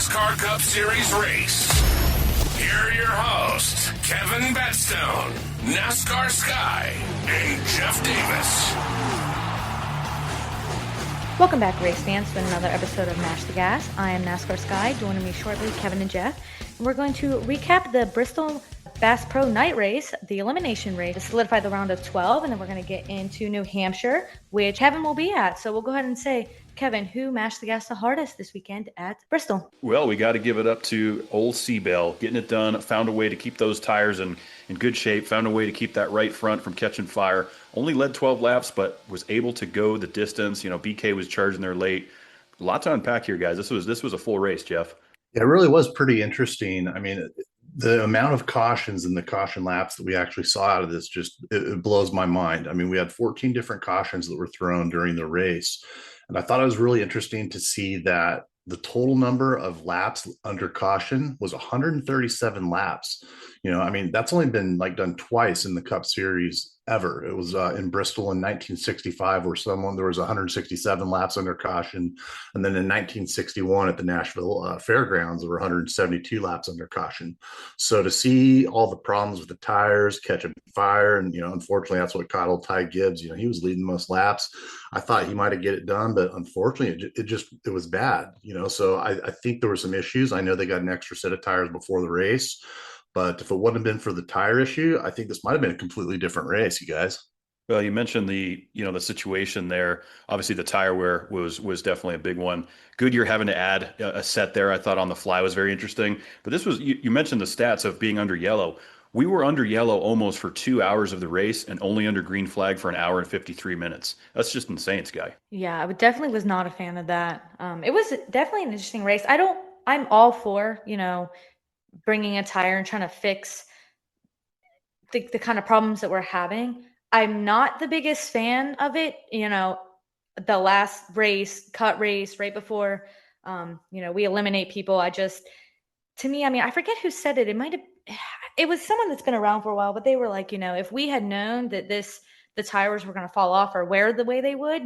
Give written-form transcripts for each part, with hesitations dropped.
NASCAR Cup Series race. Here are your hosts, Kevin Bedstone, NASCAR Sky, and Jeff Davis. Welcome back, race fans, to another episode of Mash the Gas. I am NASCAR Sky. Joining me shortly, Kevin and Jeff. And we're going to recap the Bristol Bass Pro Night Race, the elimination race, to solidify the round of 12, and then we're going to get into New Hampshire, which Kevin will be at. So we'll go ahead and say, Kevin, who mashed the gas the hardest this weekend at Bristol? Well, we got to give it up to old Seabell, getting it done, found a way to keep those tires in good shape, found a way to keep that right front from catching fire. Only led 12 laps, but was able to go the distance. You know, BK was charging there late. A lot to unpack here, guys. This was a full race, Jeff. Yeah, it really was pretty interesting. I mean, the amount of cautions and the caution laps that we actually saw out of this it blows my mind. I mean, we had 14 different cautions that were thrown during the race. And I thought it was really interesting to see that the total number of laps under caution was 137 laps. You know, I mean, that's only been done twice in the Cup Series ever. It was in Bristol in 1965, where there was 167 laps under caution, and then in 1961 at the Nashville Fairgrounds, there were 172 laps under caution. So to see all the problems with the tires catching fire, and unfortunately, that's what caught old Ty Gibbs. He was leading most laps. I thought he might have get it done, but unfortunately, it was bad. So I think there were some issues. I know they got an extra set of tires before the race. But if it wouldn't have been for the tire issue, I think this might have been a completely different race, you guys. Well, you mentioned the situation there. Obviously, the tire wear was definitely a big one. Goodyear having to add a set there, I thought on the fly was very interesting. But this was, you mentioned the stats of being under yellow. We were under yellow almost for 2 hours of the race and only under green flag for an hour and 53 minutes. That's just insane, Sky. Yeah, I definitely was not a fan of that. It was definitely an interesting race. I'm all for, bringing a tire and trying to fix the kind of problems that we're having. I'm not the biggest fan of it. The last race, cut race right before, we eliminate people. To me, I mean, I forget who said it. It was someone that's been around for a while, but they were like, if we had known that the tires were going to fall off or wear the way they would,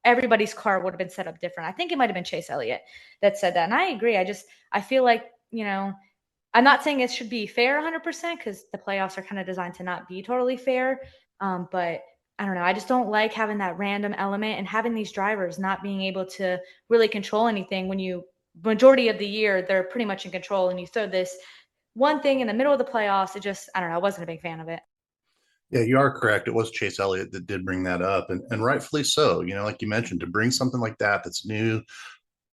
everybody's car would have been set up different. I think it might've been Chase Elliott that said that. And I agree. I feel like, I'm not saying it should be fair 100% because the playoffs are kind of designed to not be totally fair. But I don't know. I just don't like having that random element and having these drivers not being able to really control anything when majority of the year, they're pretty much in control. And you throw this one thing in the middle of the playoffs. I don't know. I wasn't a big fan of it. Yeah, you are correct. It was Chase Elliott that did bring that up, and rightfully so. Like you mentioned, to bring something like that's new,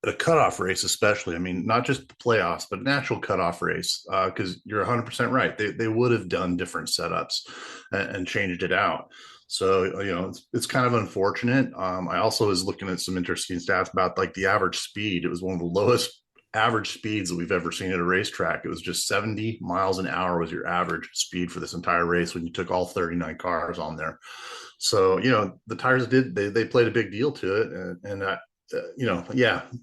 a cutoff race, especially. I mean, not just the playoffs, but an actual cutoff race, because you're 100% right. They would have done different setups and changed it out. So, it's kind of unfortunate. I also was looking at some interesting stats about the average speed. It was one of the lowest average speeds that we've ever seen at a racetrack. It was just 70 miles an hour was your average speed for this entire race when you took all 39 cars on there. So, the tires they played a big deal to it. And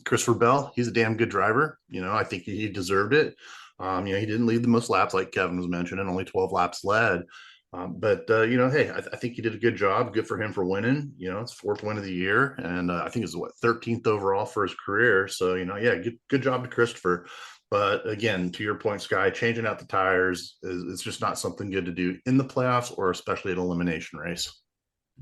Christopher Bell, he's a damn good driver. I think he deserved it. He didn't lead the most laps, like Kevin was mentioning, only 12 laps led. Hey, I think he did a good job. Good for him for winning. It's fourth win of the year. And I think it's 13th overall for his career. So, good job to Christopher. But again, to your point, Sky, changing out the tires is just not something good to do in the playoffs or especially an elimination race.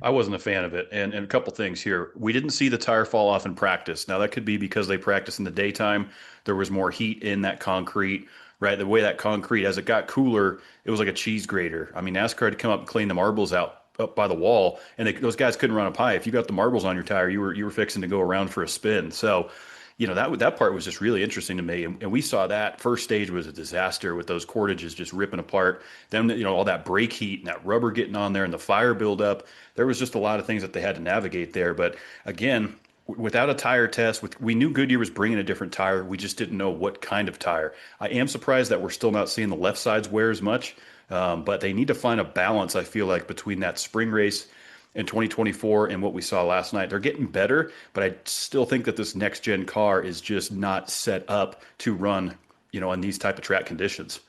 I wasn't a fan of it. And a couple things here. We didn't see the tire fall off in practice. Now, that could be because they practiced in the daytime. There was more heat in that concrete, right? The way that concrete, as it got cooler, it was like a cheese grater. I mean, NASCAR had to come up and clean the marbles out up by the wall, and those guys couldn't run up high. If you got the marbles on your tire, you were fixing to go around for a spin. So, that part was just really interesting to me. And we saw that first stage was a disaster with those cordages just ripping apart. Then, all that brake heat and that rubber getting on there and the fire buildup. There was just a lot of things that they had to navigate there. But again, without a tire test, we knew Goodyear was bringing a different tire. We just didn't know what kind of tire. I am surprised that we're still not seeing the left sides wear as much. But they need to find a balance, I feel like, between that spring race in 2024 and what we saw last night. They're getting better, but I still think that this next gen car is just not set up to run, in these type of track conditions.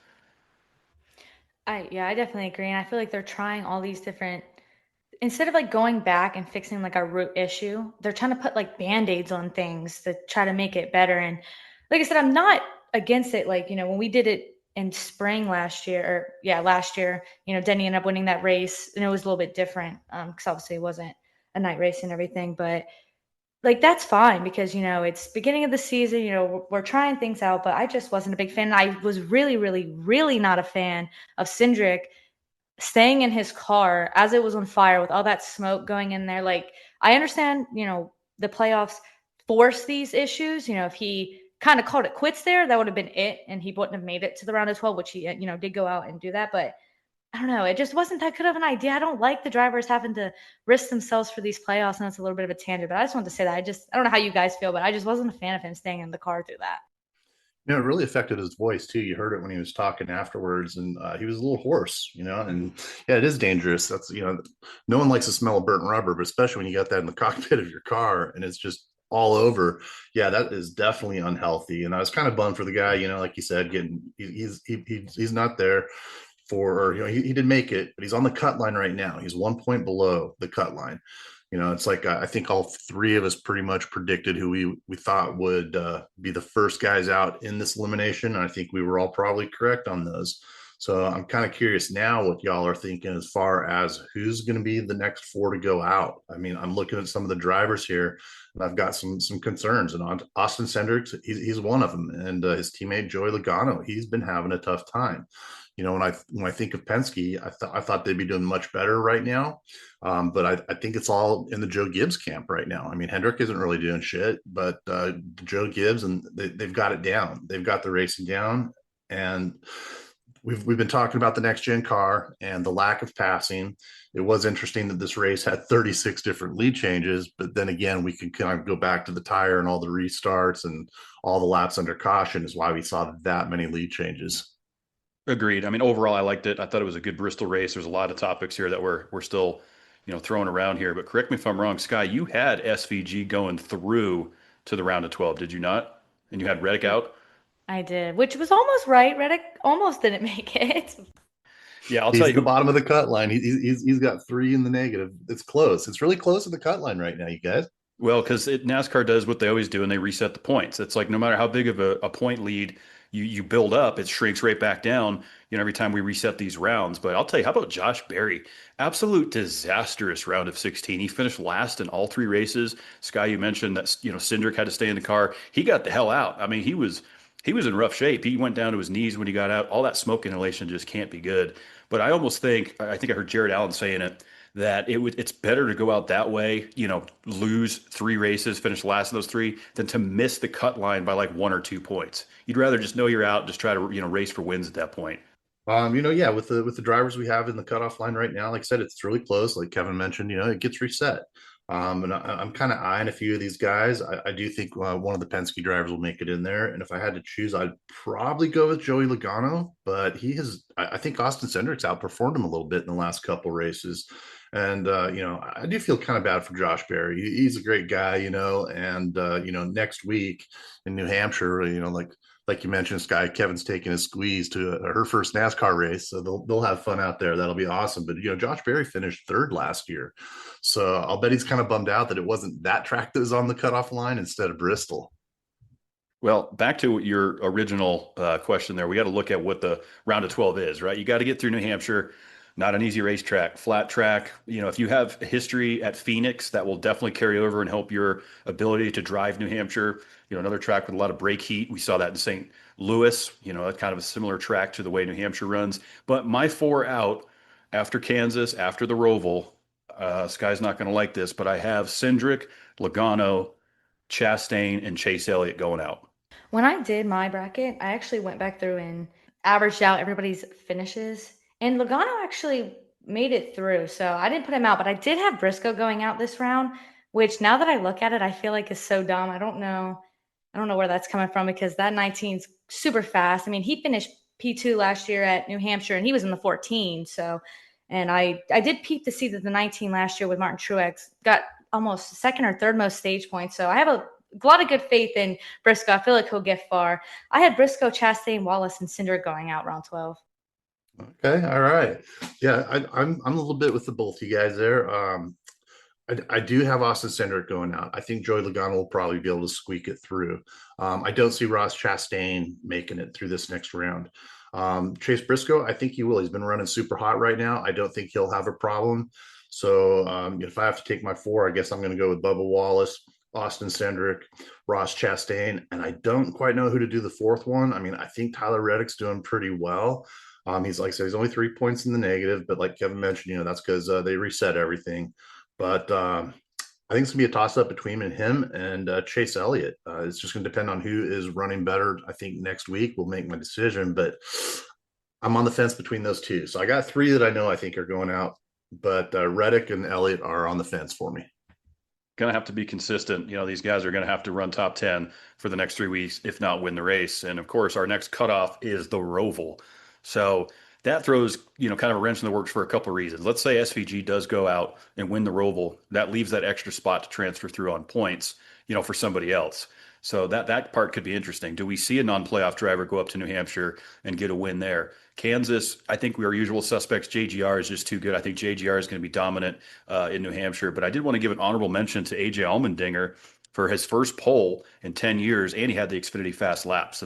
I definitely agree. And I feel like they're trying all these different, instead of going back and fixing a root issue, they're trying to put Band-Aids on things to try to make it better. And like I said, I'm not against it. Like, when we did it in spring last year, Denny ended up winning that race, and it was a little bit different because obviously it wasn't a night race and everything. But like that's fine because it's beginning of the season. We're trying things out, but I just wasn't a big fan. I was really, really, really not a fan of Cindric staying in his car as it was on fire with all that smoke going in there. Like, I understand, the playoffs force these issues. If he kind of called it quits there, that would have been it, and he wouldn't have made it to the round of 12, which he, did go out and do that. But I don't know. It just wasn't that good of an idea. I don't like the drivers having to risk themselves for these playoffs, and that's a little bit of a tangent. But I just wanted to say that I don't know how you guys feel, but I just wasn't a fan of him staying in the car through that. It really affected his voice too. You heard it when he was talking afterwards, and he was a little hoarse, and yeah, it is dangerous. That's, no one likes the smell of burnt rubber, but especially when you got that in the cockpit of your car and it's just all over. Yeah, that is definitely unhealthy. And I was kind of bummed for the guy, like you said, he's not there for, or, he did make it, but he's on the cut line right now. He's 1 point below the cut line. It's like I think all three of us pretty much predicted who we thought would be the first guys out in this elimination. And I think we were all probably correct on those. So I'm kind of curious now what y'all are thinking as far as who's going to be the next four to go out. I mean, I'm looking at some of the drivers here, and I've got some concerns. And Austin Cindric, he's one of them, and his teammate Joey Logano, he's been having a tough time. When I think of Penske, I thought they'd be doing much better right now. But I think it's all in the Joe Gibbs camp right now. I mean, Hendrick isn't really doing shit, but Joe Gibbs, and they've got it down. They've got the racing down, and we've been talking about the next gen car and the lack of passing. It was interesting that this race had 36 different lead changes, but then again, we can kind of go back to the tire and all the restarts and all the laps under caution is why we saw that many lead changes. Agreed. I mean, overall, I liked it. I thought it was a good Bristol race. There's a lot of topics here that we're still, throwing around here. But correct me if I'm wrong, Sky. You had SVG going through to the round of 12, did you not? And you had Reddick out. I did, which was almost right. Reddick almost didn't make it. Yeah, I'll He's tell at you. the bottom of the cut line. He's got three in the negative. It's close. It's really close to the cut line right now, you guys. Well, because NASCAR does what they always do, and they reset the points. It's like no matter how big of a point lead you build up, it shrinks right back down. Every time we reset these rounds. But I'll tell you, how about Josh Berry? Absolute disastrous round of 16. He finished last in all three races. Sky, you mentioned that Cindric had to stay in the car. He got the hell out. I mean, he was in rough shape. He went down to his knees when he got out. All that smoke inhalation just can't be good. But I think I heard Jared Allen saying it, that it's better to go out that way, lose three races, finish last of those three, than to miss the cut line by like 1 or 2 points. You'd rather just know you're out, just try to, race for wins at that point. Yeah, with the drivers we have in the cutoff line right now, like I said, it's really close. Like Kevin mentioned, it gets reset. And I'm kind of eyeing a few of these guys. I do think one of the Penske drivers will make it in there. And if I had to choose, I'd probably go with Joey Logano. But I think Austin Cindric's outperformed him a little bit in the last couple races. And, I do feel kind of bad for Josh Berry. He's a great guy, and, next week in New Hampshire, like you mentioned, Sky, Kevin's taking his squeeze to her first NASCAR race. So they'll have fun out there. That'll be awesome. But, Josh Berry finished third last year. So I'll bet he's kind of bummed out that it wasn't that track that was on the cutoff line instead of Bristol. Well, back to your original question there, we got to look at what the round of 12 is, right? You got to get through New Hampshire. Not an easy racetrack, flat track. If you have history at Phoenix, that will definitely carry over and help your ability to drive New Hampshire. Another track with a lot of brake heat. We saw that in St. Louis, that's kind of a similar track to the way New Hampshire runs. But my four out after Kansas, after the Roval, Sky's not going to like this, but I have Cindric, Logano, Chastain, and Chase Elliott going out. When I did my bracket, I actually went back through and averaged out everybody's finishes. And Logano actually made it through. So I didn't put him out, but I did have Briscoe going out this round, which now that I look at it, I feel like is so dumb. I don't know where that's coming from because that 19's super fast. I mean, he finished P2 last year at New Hampshire and he was in the 14. So, and I did peep to see that the 19 last year with Martin Truex got almost second or third most stage points. So I have a lot of good faith in Briscoe. I feel like he'll get far. I had Briscoe, Chastain, Wallace, and Cindric going out round 12. Okay, all right. Yeah, I'm a little bit with the both you guys there. I do have Austin Cindric going out. I think Joey Logano will probably be able to squeak it through. I don't see Ross Chastain making it through this next round. Chase Briscoe, I think he will. He's been running super hot right now. I don't think he'll have a problem. So if I have to take my four, I guess I'm going to go with Bubba Wallace, Austin Cindric, Ross Chastain, and I don't quite know who to do the fourth one. I mean, I think Tyler Reddick's doing pretty well. He's like I said, he's only 3 points in the negative, but like Kevin mentioned, that's because they reset everything. But I think it's gonna be a toss up between him and Chase Elliott. It's just gonna depend on who is running better. I think next week will make my decision, but I'm on the fence between those two. So I got three that I know I think are going out, but Reddick and Elliott are on the fence for me. Going to have to be consistent. These guys are going to have to run top 10 for the next 3 weeks, if not win the race. And of course, our next cutoff is the Roval. So that throws, kind of a wrench in the works for a couple of reasons. Let's say SVG does go out and win the Roval. That leaves that extra spot to transfer through on points, for somebody else. So that part could be interesting. Do we see a non-playoff driver go up to New Hampshire and get a win there? Kansas, I think we are usual suspects. JGR is just too good. I think JGR is going to be dominant in New Hampshire. But I did want to give an honorable mention to AJ Allmendinger for his first pole in 10 years, and he had the Xfinity Fast Lap. So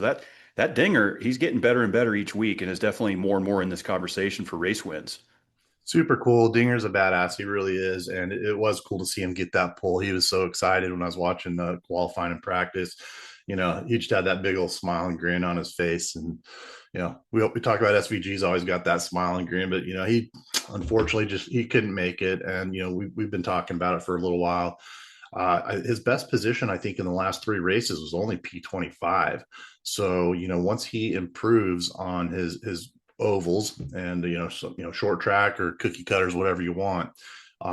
that Dinger, he's getting better and better each week and is definitely more and more in this conversation for race wins. Super cool. Dinger's a badass. He really is. And it was cool to see him get that pole. He was so excited when I was watching the qualifying and practice. He just had that big old smile and grin on his face. And, we talk about SVG's always got that smile and grin, but, he unfortunately he couldn't make it. And, we've been talking about it for a little while. His best position, I think, in the last three races was only P25. So, once he improves on his ovals and short track or cookie cutters, whatever you want,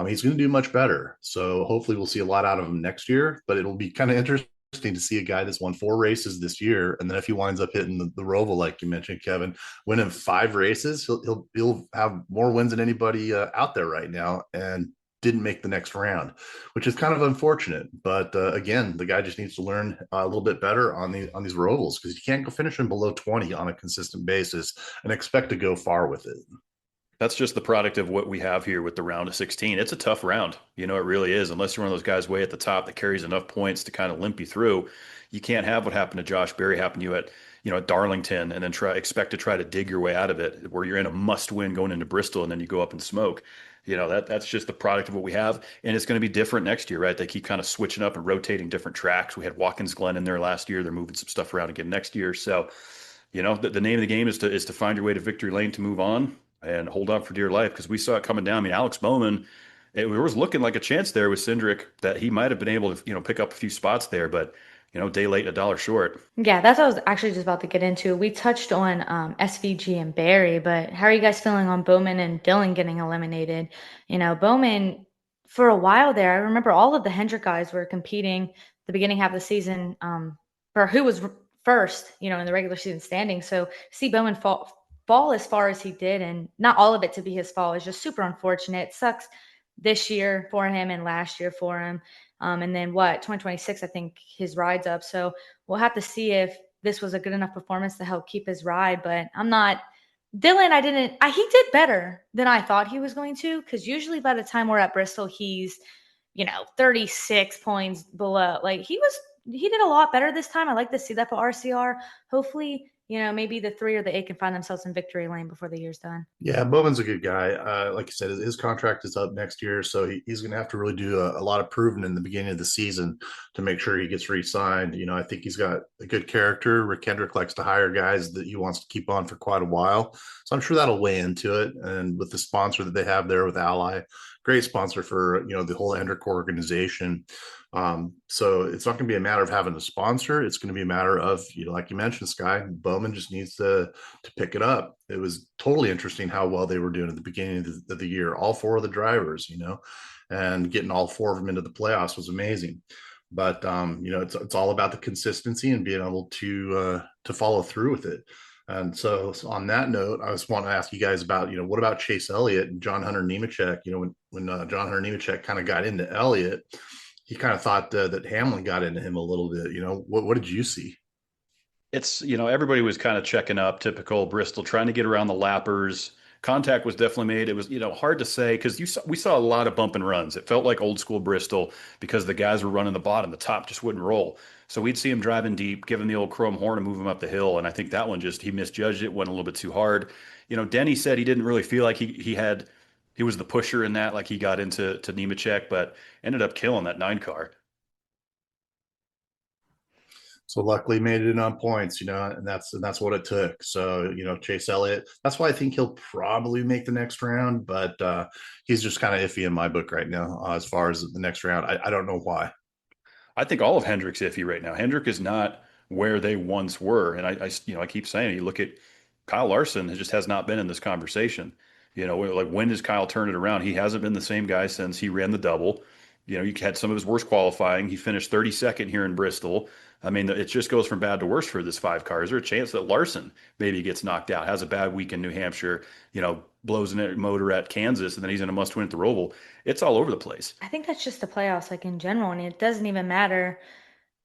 he's going to do much better. So hopefully we'll see a lot out of him next year. But it'll be kind of interesting to see a guy that's won 4 races this year, and then if he winds up hitting the Roval, like you mentioned, Kevin, winning 5 races, he'll have more wins than anybody out there right now, and didn't make the next round, which is kind of unfortunate. But again, the guy just needs to learn a little bit better on these Rovals, because you can't go finishing below 20 on a consistent basis and expect to go far with it. That's just the product of what we have here with the round of 16. It's a tough round. It really is. Unless you're one of those guys way at the top that carries enough points to kind of limp you through, you can't have what happened to Josh Berry happen to you at Darlington, and then expect to try to dig your way out of it, where you're in a must win going into Bristol and then you go up and smoke. That's just the product of what we have. And it's going to be different next year, right? They keep kind of switching up and rotating different tracks. We had Watkins Glen in there last year. They're moving some stuff around again next year. So, the name of the game is to find your way to victory lane, to move on and hold on for dear life, because we saw it coming down. I mean, Alex Bowman, it was looking like a chance there with Cindric that he might have been able to, pick up a few spots there, but day late, a dollar short. Yeah, that's what I was actually just about to get into. We touched on SVG and Barry, but how are you guys feeling on Bowman and Dillon getting eliminated? Bowman, for a while there, I remember all of the Hendrick guys were competing the beginning half of the season for who was first, in the regular season standing. So see Bowman fall as far as he did, and not all of it to be his fault, is just super unfortunate. It sucks this year for him and last year for him. And then 2026, I think his ride's up. So we'll have to see if this was a good enough performance to help keep his ride. But I'm not Dillon. He did better than I thought he was going to, because usually by the time we're at Bristol, he's, 36 points below. Like he did a lot better this time. I like to see that for RCR. Hopefully, maybe the 3 or the 8 can find themselves in victory lane before the year's done. Yeah, Bowman's a good guy. Like you said, his contract is up next year, so he's going to have to really do a lot of proving in the beginning of the season to make sure he gets re-signed. I think he's got a good character. Rick Hendrick likes to hire guys that he wants to keep on for quite a while, so I'm sure that'll weigh into it. And with the sponsor that they have there with Ally, great sponsor for the whole Hendrick organization. So it's not going to be a matter of having a sponsor. It's going to be a matter of, like you mentioned, Sky, Bowman just needs to pick it up. It was totally interesting how well they were doing at the beginning of the year. All 4 of the drivers, and getting all 4 of them into the playoffs was amazing. But it's all about the consistency and being able to follow through with it. And so on that note, I just want to ask you guys about, what about Chase Elliott and John Hunter Nemechek? When John Hunter Nemechek kind of got into Elliott, he kind of thought that Hamlin got into him a little bit. What did you see? It's, everybody was kind of checking up, typical Bristol, trying to get around the lappers, contact was definitely made. It was, hard to say because we saw a lot of bump and runs. It felt like old school Bristol because the guys were running the bottom, the top just wouldn't roll. So we'd see him driving deep, giving the old chrome horn and move him up the hill. And I think that one he misjudged it, went a little bit too hard. Denny said he didn't really feel like he was the pusher in that, like he got to Nemechek, but ended up killing that 9 car. So luckily made it on points, and that's what it took. So, Chase Elliott, that's why I think he'll probably make the next round, but he's just kind of iffy in my book right now as far as the next round. I don't know why. I think all of Hendrick's iffy right now. Hendrick is not where they once were, and I keep saying, you look at Kyle Larson, just has not been in this conversation. Like when does Kyle turn it around? He hasn't been the same guy since he ran the double. You had some of his worst qualifying. He finished 32nd here in Bristol. I mean, it just goes from bad to worse for this 5 car. Is there a chance that Larson maybe gets knocked out, has a bad week in New Hampshire, blows a motor at Kansas, and then he's in a must-win at the Roval? It's all over the place. I think that's just the playoffs, like in general, and it doesn't even matter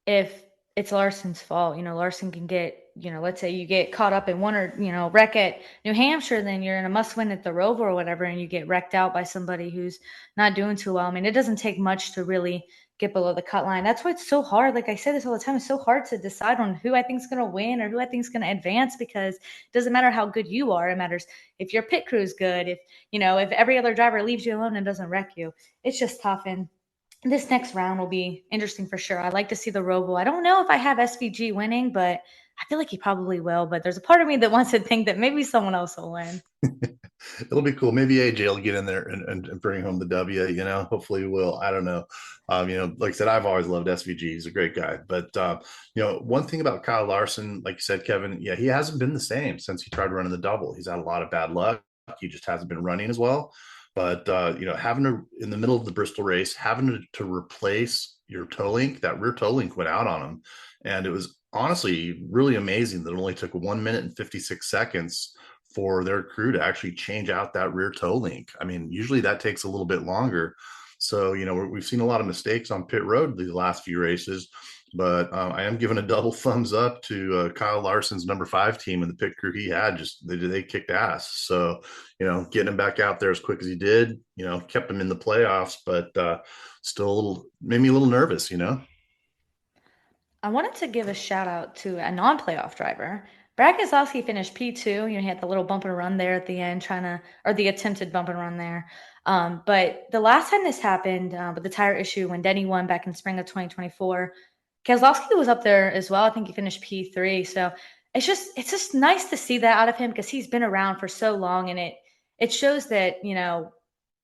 if it's Larson's fault. Larson can get, let's say you get caught up in one or, wreck at New Hampshire, then you're in a must win at the Roval or whatever, and you get wrecked out by somebody who's not doing too well. I mean, it doesn't take much to really get below the cut line. That's why it's so hard. Like I say this all the time, it's so hard to decide on who I think is going to win or who I think is going to advance, because it doesn't matter how good you are. It matters if your pit crew is good, if every other driver leaves you alone and doesn't wreck you. It's just tough. And this next round will be interesting for sure. I'd like to see the Roval. I don't know if I have SVG winning, but I feel like he probably will. But there's a part of me that wants to think that maybe someone else will win. It'll be cool. Maybe AJ will get in there and bring home the W, hopefully he will. I don't know. Like I said, I've always loved SVG. He's a great guy. But, one thing about Kyle Larson, like you said, Kevin, yeah, he hasn't been the same since he tried running the double. He's had a lot of bad luck. He just hasn't been running as well. But, having to, in the middle of the Bristol race, having to replace your toe link, that rear toe link went out on him. And it was honestly really amazing that it only took 1 minute and 56 seconds for their crew to actually change out that rear toe link. I mean, usually that takes a little bit longer. So, we've seen a lot of mistakes on pit road these last few races, but I am giving a double thumbs up to Kyle Larson's number 5 team and the pit crew he had. Just they kicked ass. So, getting him back out there as quick as he did, kept him in the playoffs, but still made me a little nervous, I wanted to give a shout out to a non-playoff driver. Brad Keselowski finished P2. He had the little bump and run there at the end, or the attempted bump and run there. But the last time this happened with the tire issue, when Denny won back in spring of 2024, Keselowski was up there as well. I think he finished P3. So it's just nice to see that out of him, because he's been around for so long, and it shows that,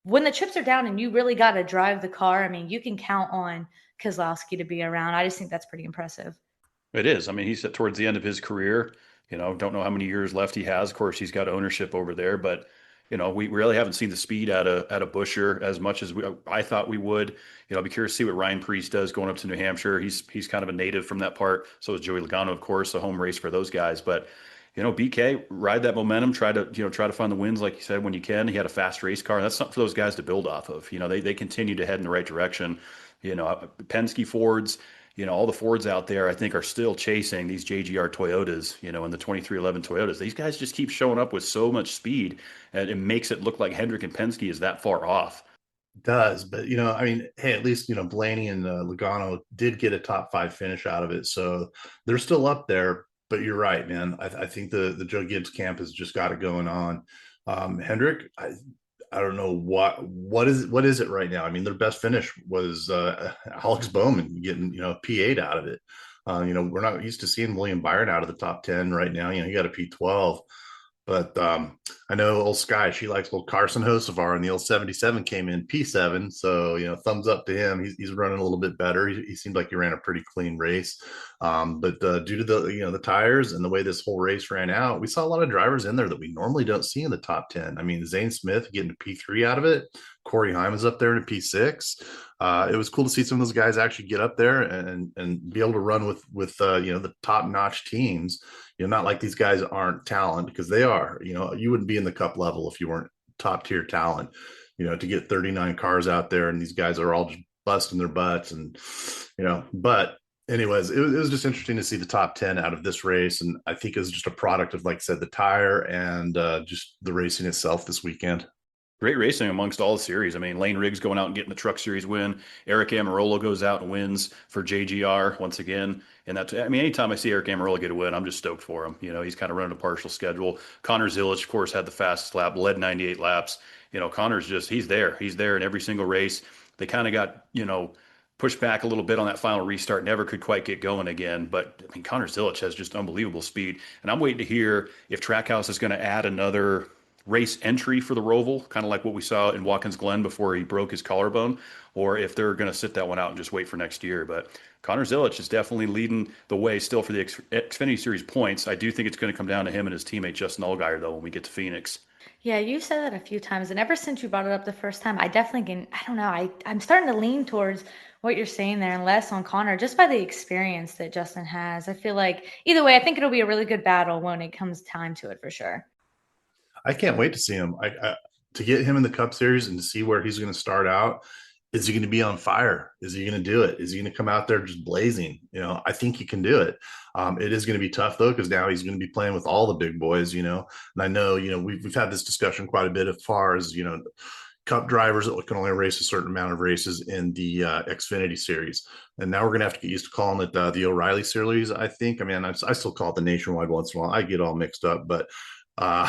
when the chips are down and you really got to drive the car, I mean, you can count on Keselowski to be around. I just think that's pretty impressive. It is. I mean, he's towards the end of his career. Don't know how many years left he has. Of course, he's got ownership over there, but we really haven't seen the speed out of Buescher as much as I thought we would. I'll be curious to see what Ryan Preece does going up to New Hampshire. He's kind of a native from that part. So is Joey Logano, of course, a home race for those guys. But BK, ride that momentum. Try to find the wins, like you said, when you can. He had a fast race car. That's something for those guys to build off of. They continue to head in the right direction. Penske Fords. All the Fords out there, I think, are still chasing these JGR Toyotas, and the 2311 Toyotas. These guys just keep showing up with so much speed, and it makes it look like Hendrick and Penske is that far off. It does, but I mean, hey, at least Blaney and Logano did get a top 5 finish out of it, so they're still up there. But you're right, man. I think the Joe Gibbs camp has just got it going on. Hendrick, I don't know what is it right now. I mean, their best finish was Alex Bowman getting P8 out of it. We're not used to seeing William Byron out of the top 10 right now. He got a P12. But I know old Sky, she likes old Carson Hocevar, and the old 77 came in P7. So, thumbs up to him. He's running a little bit better. He seemed like he ran a pretty clean race. But due to the tires and the way this whole race ran out, we saw a lot of drivers in there that we normally don't see in the top 10. I mean, Zane Smith getting a P3 out of it. Corey Hyman's up there in a P6. It was cool to see some of those guys actually get up there and be able to run with the top-notch teams. Not like these guys aren't talent, because they are. You wouldn't be in the Cup level if you weren't top-tier talent. To get 39 cars out there, and these guys are all just busting their butts, and but anyways, it was just interesting to see the top 10 out of this race. And I think it was just a product of, like I said, the tire and just the racing itself this weekend. Great racing amongst all the series. I mean, Lane Riggs going out and getting the Truck Series win. Eric Amarola goes out and wins for JGR once again. And that's, I mean, anytime I see Eric Amarola get a win, I'm just stoked for him. You know, he's kind of running a partial schedule. Connor Zilic, of course, had the fastest lap, led 98 laps. You know, Connor's just, he's there. He's there in every single race. They kind of got, you know, pushed back a little bit on that final restart, never could quite get going again. But I mean, Connor Zilic has just unbelievable speed. And I'm waiting to hear if Trackhouse is going to add another race entry for the Roval, kind of like what we saw in Watkins Glen before he broke his collarbone, or if they're going to sit that one out and just wait for next year. But Connor Zilic is definitely leading the way still for the Xfinity Series points. I do think it's going to come down to him and his teammate Justin Allgaier, though, when we get to Phoenix. Yeah, you've said that a few times, and ever since you brought it up the first time, I definitely can, I don't know, I'm starting to lean towards what you're saying there and less on Connor, just by the experience that Justin has. I feel like either way, I think it'll be a really good battle when it comes time to it for sure. I can't wait to see him. To get him in the Cup Series and to see where he's going to start out. Is he going to be on fire? Is he going to do it? Is he going to come out there just blazing? You know, I think he can do it. It is going to be tough though, because now he's going to be playing with all the big boys. You know, and I know we've had this discussion quite a bit as far as Cup drivers that can only race a certain amount of races in the Xfinity Series, and now we're going to have to get used to calling it the O'Reilly Series. I think. I mean, I still call it the Nationwide once in a while. I get all mixed up, but. Uh,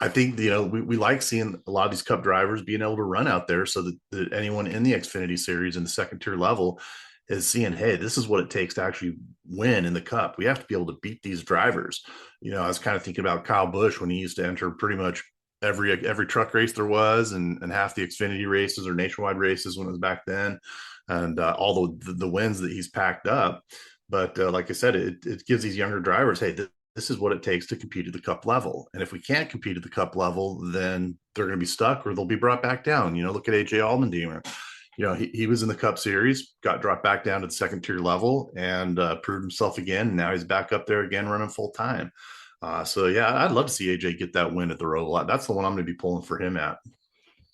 I think we like seeing a lot of these Cup drivers being able to run out there, so that anyone in the Xfinity Series in the second tier level is seeing, hey, this is what it takes to actually win in the Cup. We have to be able to beat these drivers. I was kind of thinking about Kyle Busch when he used to enter pretty much every truck race there was, and half the Xfinity races or nationwide races when it was back then, and all the wins that he's packed up. But like I said, it gives these younger drivers, hey, this is what it takes to compete at the Cup level. And if we can't compete at the Cup level, then they're going to be stuck or they'll be brought back down. Look at AJ Allmendinger. He was in the Cup Series, got dropped back down to the second tier level, and proved himself again. And now he's back up there again running full time. So yeah, I'd love to see AJ get that win at the Roval. That's the one I'm going to be pulling for him at.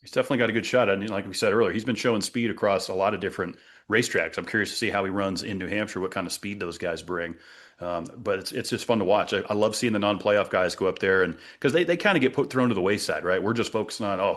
He's definitely got a good shot. And like we said earlier, he's been showing speed across a lot of different racetracks. I'm curious to see how he runs in New Hampshire, what kind of speed those guys bring. But it's just fun to watch. I love seeing the non-playoff guys go up there, and because they kind of get thrown to the wayside, right? We're just focusing on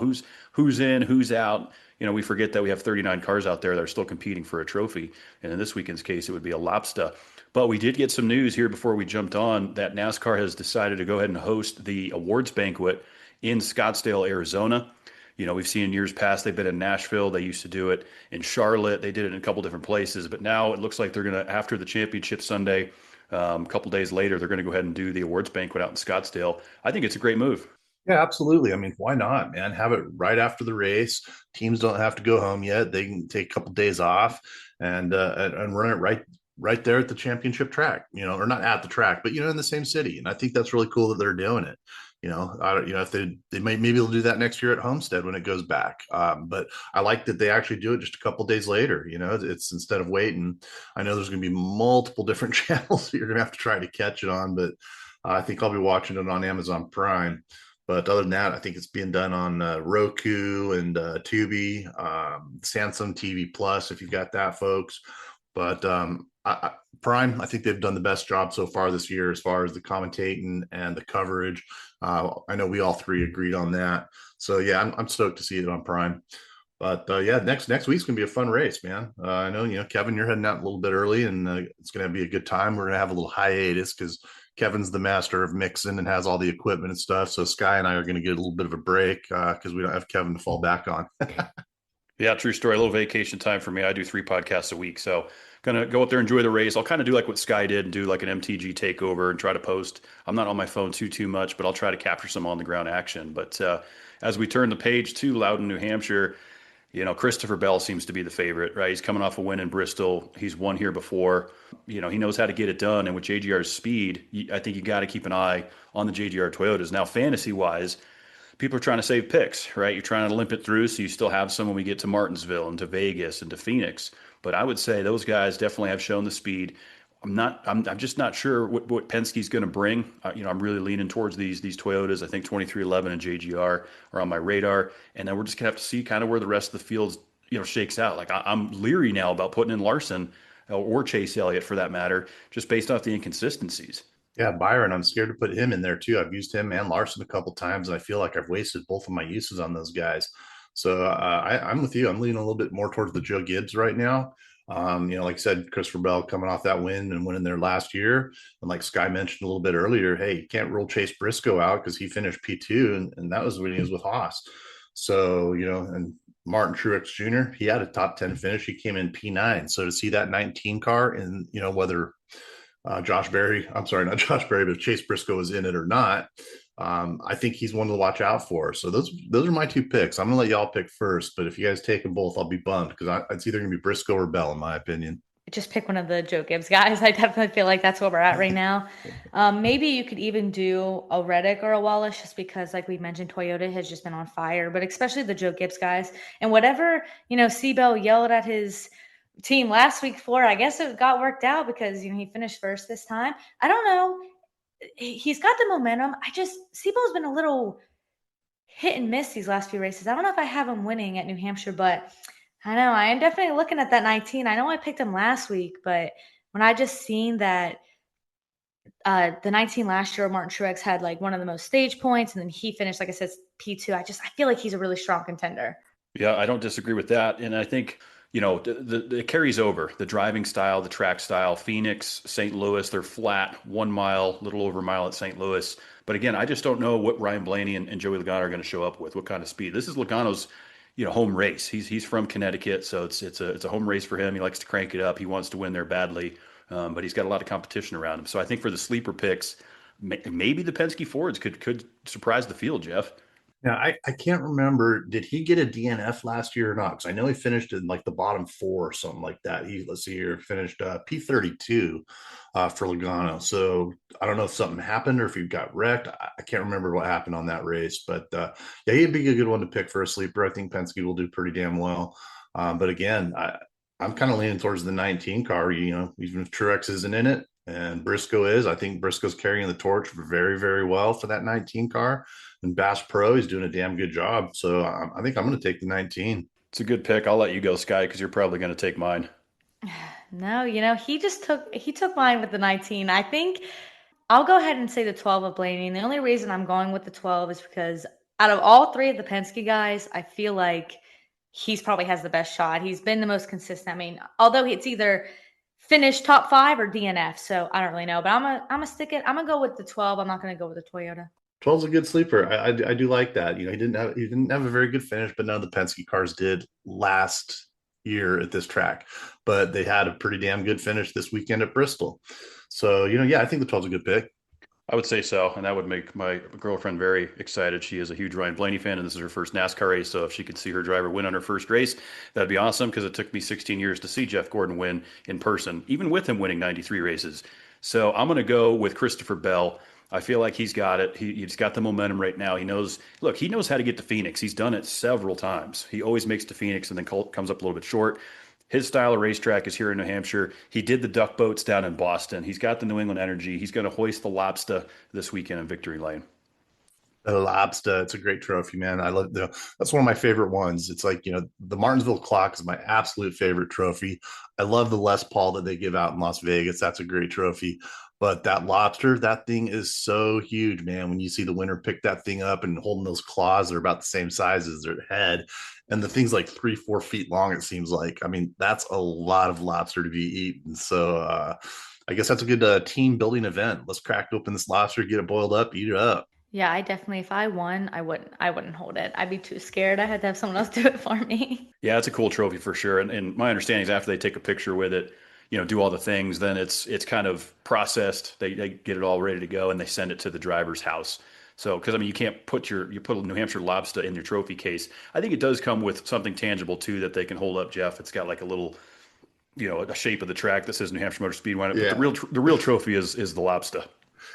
who's in, who's out. We forget that we have 39 cars out there that are still competing for a trophy. And in this weekend's case, it would be a lobster. But we did get some news here before we jumped on that NASCAR has decided to go ahead and host the awards banquet in Scottsdale, Arizona. We've seen in years past, they've been in Nashville. They used to do it in Charlotte. They did it in a couple different places. But now it looks like they're going to, after the championship Sunday, a couple days later, they're going to go ahead and do the awards banquet out in Scottsdale. I think it's a great move. Yeah, absolutely. I mean, why not, man? Have it right after the race. Teams don't have to go home yet. They can take a couple days off and run it right there at the championship track, or not at the track, but in the same city. And I think that's really cool that they're doing it. If maybe they'll do that next year at Homestead when it goes back. But I like that they actually do it just a couple days later. It's instead of waiting. I know there's going to be multiple different channels that you're going to have to try to catch it on, but I think I'll be watching it on Amazon Prime. But other than that, I think it's being done on Roku and Tubi, Samsung TV Plus, if you've got that, folks. But Prime, I think they've done the best job so far this year as far as the commentating and the coverage. I know we all three agreed on that. So yeah, I'm stoked to see it on Prime. But yeah, next week's gonna be a fun race, man. I know, Kevin, you're heading out a little bit early, and it's gonna be a good time. We're gonna have a little hiatus because Kevin's the master of mixing and has all the equipment and stuff. So Sky and I are gonna get a little bit of a break because we don't have Kevin to fall back on. Yeah, true story. A little vacation time for me. I do 3 podcasts a week, so gonna go up there, enjoy the race. I'll kind of do like what Sky did and do like an MTG takeover and try to post. I'm not on my phone too much, but I'll try to capture some on the ground action. But as we turn the page to Loudon, New Hampshire, Christopher Bell seems to be the favorite, right? He's coming off a win in Bristol. He's won here before. He knows how to get it done. And with JGR's speed, I think you got to keep an eye on the JGR Toyotas. Now, fantasy-wise, people are trying to save picks, right? You're trying to limp it through so you still have some when we get to Martinsville and to Vegas and to Phoenix. But I would say those guys definitely have shown the speed. I'm just not sure what Penske's going to bring. I'm really leaning towards these Toyotas. I think 2311 and JGR are on my radar, and then we're just gonna have to see kind of where the rest of the field shakes out. Like I'm leery now about putting in Larson or Chase Elliott for that matter, just based off the inconsistencies. Yeah, Byron, I'm scared to put him in there too. I've used him and Larson a couple times, and I feel like I've wasted both of my uses on those guys. So I'm with you. I'm leaning a little bit more towards the Joe Gibbs right now. Like I said, Christopher Bell coming off that win and winning there last year. And like Sky mentioned a little bit earlier, hey, you can't rule Chase Briscoe out because he finished P2, and that was when he was with Haas. So, and Martin Truex Jr., he had a top 10 finish. He came in P9. So to see that 19 car and, whether Josh Berry, I'm sorry, not Josh Berry, but if Chase Briscoe is in it or not, I think he's one to watch out for. So those are my two picks. I'm going to let y'all pick first, but if you guys take them both, I'll be bummed because it's either going to be Briscoe or Bell, in my opinion. Just pick one of the Joe Gibbs guys. I definitely feel like that's where we're at right now. Maybe you could even do a Reddick or a Wallace just because, like we mentioned, Toyota has just been on fire, but especially the Joe Gibbs guys. And whatever, Seabell yelled at his team last week for, I guess it got worked out because, he finished first this time. I don't know. He's got the momentum. Seabell's been a little hit and miss these last few races. I don't know if I have him winning at New Hampshire, but I know I am definitely looking at that 19. I know I picked him last week, but when I just seen that the 19 last year, Martin Truex had like one of the most stage points, and then he finished, like I said, P2. I feel like he's a really strong contender. Yeah, I don't disagree with that. And I think, it carries over the driving style, the track style. Phoenix, St. Louis, they're flat, 1 mile, little over a mile at St. Louis. But again, I just don't know what Ryan Blaney and Joey Logano are going to show up with, what kind of speed. This is Logano's, home race. He's from Connecticut, so it's a home race for him. He likes to crank it up. He wants to win there badly, but he's got a lot of competition around him. So I think for the sleeper picks, maybe the Penske Fords could surprise the field, Jeff. Now, I can't remember, did he get a DNF last year or not? Because I know he finished in like the bottom 4 or something like that. Let's see here, finished P32 for Logano. So I don't know if something happened or if he got wrecked. I can't remember what happened on that race. But yeah, he'd be a good one to pick for a sleeper. I think Penske will do pretty damn well. But again, I'm kind of leaning towards the 19 car, even if Truex isn't in it and Briscoe is. I think Briscoe's carrying the torch very, very well for that 19 car. And Bass Pro, he's doing a damn good job. So I think I'm going to take the 19. It's a good pick. I'll let you go, Sky, because you're probably going to take mine. No, he took mine with the 19. I think I'll go ahead and say the 12 of Blaney. And the only reason I'm going with the 12 is because out of all 3 of the Penske guys, I feel like he's probably has the best shot. He's been the most consistent. I mean, although it's either finished top 5 or DNF, so I don't really know. But I'm gonna stick it. I'm gonna go with the 12. I'm not gonna go with the Toyota. 12's a good sleeper. I do like that. He didn't have a very good finish, but none of the Penske cars did last year at this track. But they had a pretty damn good finish this weekend at Bristol. So, I think the 12's a good pick. I would say so, and that would make my girlfriend very excited. She is a huge Ryan Blaney fan, and this is her first NASCAR race, so if she could see her driver win on her first race, that'd be awesome, because it took me 16 years to see Jeff Gordon win in person, even with him winning 93 races. So I'm going to go with Christopher Bell. I feel like he's got it. He's got the momentum right now. He knows how to get to Phoenix. He's done it several times. He always makes to Phoenix and then comes up a little bit short. His style of racetrack is here in New Hampshire. He did the duck boats down in Boston. He's got the New England energy. He's going to hoist the lobster this weekend in Victory Lane. The lobster, it's a great trophy, man. I love that's one of my favorite ones. It's like, the Martinsville clock is my absolute favorite trophy. I love the Les Paul that they give out in Las Vegas. That's a great trophy. But that lobster, that thing is so huge, man. When you see the winner pick that thing up and holding those claws, they're about the same size as their head. And the thing's like 3-4 feet long, it seems like. I mean, that's a lot of lobster to be eaten. So I guess that's a good team building event. Let's crack open this lobster, get it boiled up, eat it up. Yeah, I definitely, if I won, I wouldn't hold it. I'd be too scared. I had to have someone else do it for me. Yeah, it's a cool trophy for sure. And my understanding is after they take a picture with it, do all the things, then it's kind of processed. They get it all ready to go and they send it to the driver's house. So, because you can't put a New Hampshire lobster in your trophy case. I think it does come with something tangible too that they can hold up, Jeff. It's got like a little, a shape of the track that says New Hampshire Motor Speedway on it. Yeah. But the real trophy is the lobster.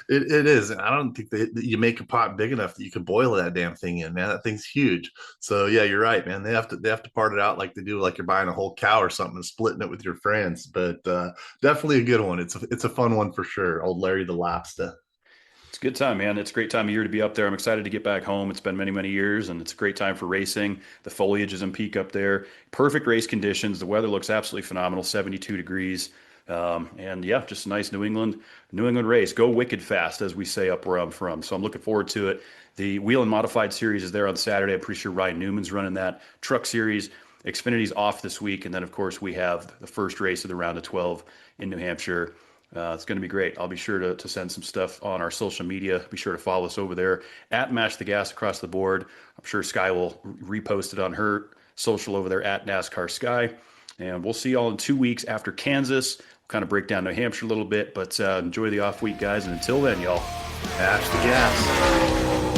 It is, and I don't think that you make a pot big enough that you can boil that damn thing in, man. That thing's huge. So yeah, you're right, man. They have to part it out like they do, like you're buying a whole cow or something and splitting it with your friends. But definitely a good one. It's a fun one for sure. Old Larry the Lobster. It's a good time, man. It's a great time of year to be up there. I'm excited to get back home. It's been many, many years, and it's a great time for racing. The foliage is in peak up there. Perfect race conditions. The weather looks absolutely phenomenal, 72 degrees. And yeah, just a nice New England race. Go wicked fast, as we say up where I'm from. So I'm looking forward to it. The Wheel and Modified Series is there on Saturday. I'm pretty sure Ryan Newman's running that. Truck Series, Xfinity's off this week, and then of course we have the first race of the round of 12 in New Hampshire. It's going to be great. I'll be sure to send some stuff on our social media. Be sure to follow us over there at Match the Gas across the board. I'm sure Sky will repost it on her social over there at NASCAR Sky. And we'll see y'all in 2 weeks after Kansas. We'll kind of break down New Hampshire a little bit, but enjoy the off week, guys. And until then, y'all, Match the gas.